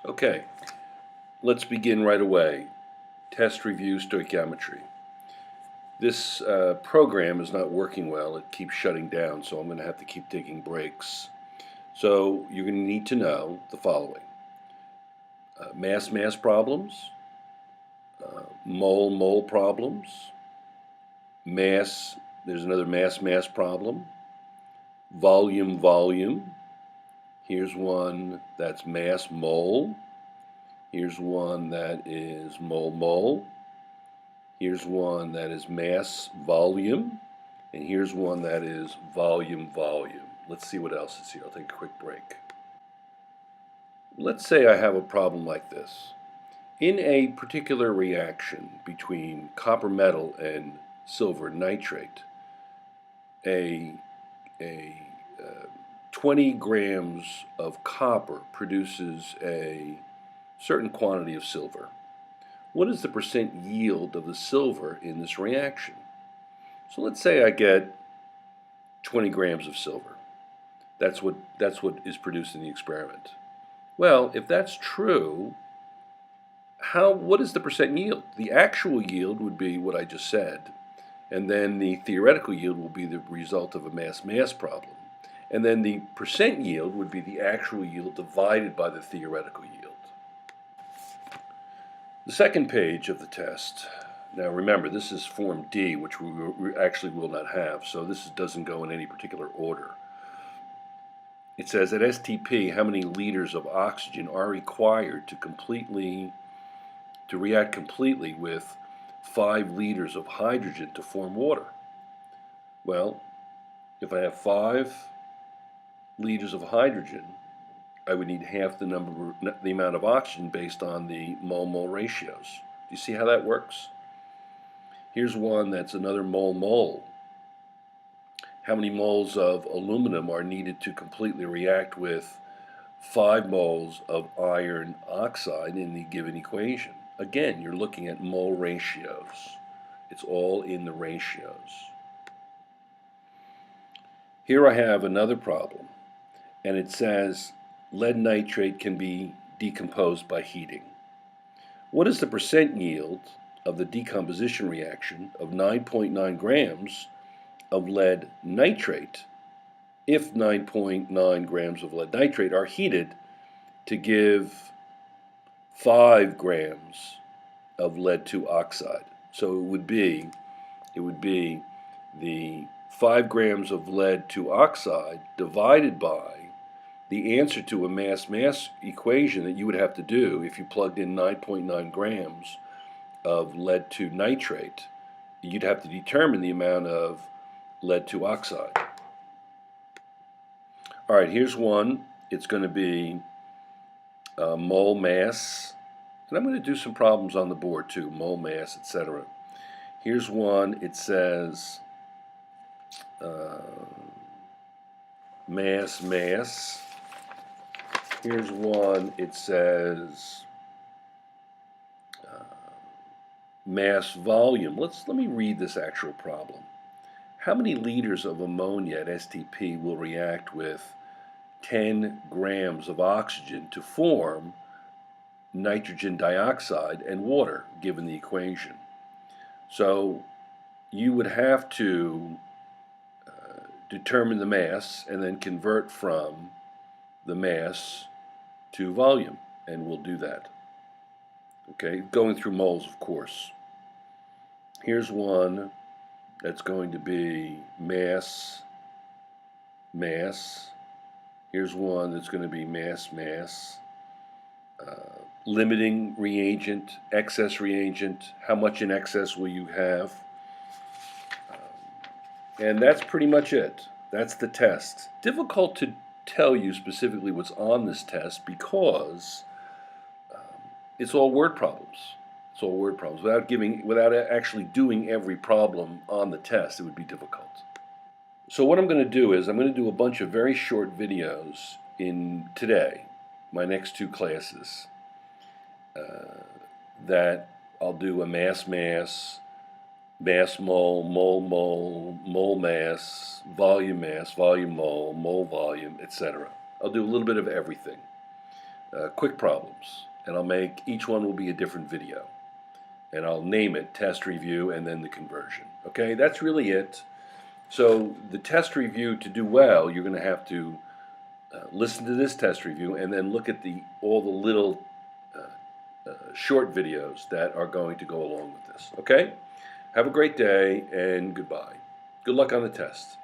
Okay, let's begin right away. Test review stoichiometry. This program is not working well. It keeps shutting down, so I'm going to have to keep taking breaks. So you're going to need to know the following. Mass problems, mole problems, there's another mass problem, volume. Here's one that's mass mole. Here's one that is mole. Here's one that is mass volume. And here's one that is volume. Let's see what else is here. I'll take a quick break. Let's say I have a problem like this. In a particular reaction between copper metal and silver nitrate, a 20 grams of copper produces a certain quantity of silver. What is the percent yield of the silver in this reaction? So let's say I get 20 grams of silver. That's what is produced in the experiment. Well, if that's true, what is the percent yield? The actual yield would be what I just said, and then the theoretical yield will be the result of a mass problem. And then the percent yield would be the actual yield divided by the theoretical yield. The second page of the test. Now remember, this is Form D, which we actually will not have, so this doesn't go in any particular order. It says at STP, how many liters of oxygen are required to react completely with 5 liters of hydrogen to form water? Well, if I have 5 liters of hydrogen, I would need half the amount of oxygen based on the mole ratios. Do you see how that works? Here's one that's another mole. How many moles of aluminum are needed to completely react with 5 moles of iron oxide in the given equation? Again, you're looking at mole ratios. It's all in the ratios. Here I have another problem, and it says lead nitrate can be decomposed by heating. What is the percent yield of the decomposition reaction of 9.9 grams of lead nitrate if 9.9 grams of lead nitrate are heated to give 5 grams of lead 2 oxide? So it would be the 5 grams of lead 2 oxide divided by the answer to a mass equation that you would have to do if you plugged in 9.9 grams of lead 2 nitrate. You'd have to determine the amount of lead 2 oxide. All right, here's one. It's going to be mole mass. And I'm going to do some problems on the board too, mole mass, etc. Here's one. It says mass. Here's one. It says mass volume. Let me read this actual problem. How many liters of ammonia at STP will react with 10 grams of oxygen to form nitrogen dioxide and water, given the equation? So you would have to determine the mass and then convert from the mass to volume, and we'll do that. Okay, going through moles, of course. Here's one that's going to be mass. Here's one that's going to be mass. Limiting reagent, excess reagent, how much in excess will you have? And that's pretty much it. That's the test. Difficult to tell you specifically what's on this test because it's all word problems. It's all word problems. Without actually doing every problem on the test, it would be difficult. So what I'm going to do is I'm going to do a bunch of very short videos in today, my next 2 classes, that I'll do a mass, mole mass, volume mole, etc. I'll do a little bit of everything. quick problems, and I'll make each one will be a different video, and I'll name it test review and then the conversion. Okay, that's really it. So the test review, to do well, you're going to have to listen to this test review and then look at all the little short videos that are going to go along with this. Okay? Have a great day and goodbye. Good luck on the test.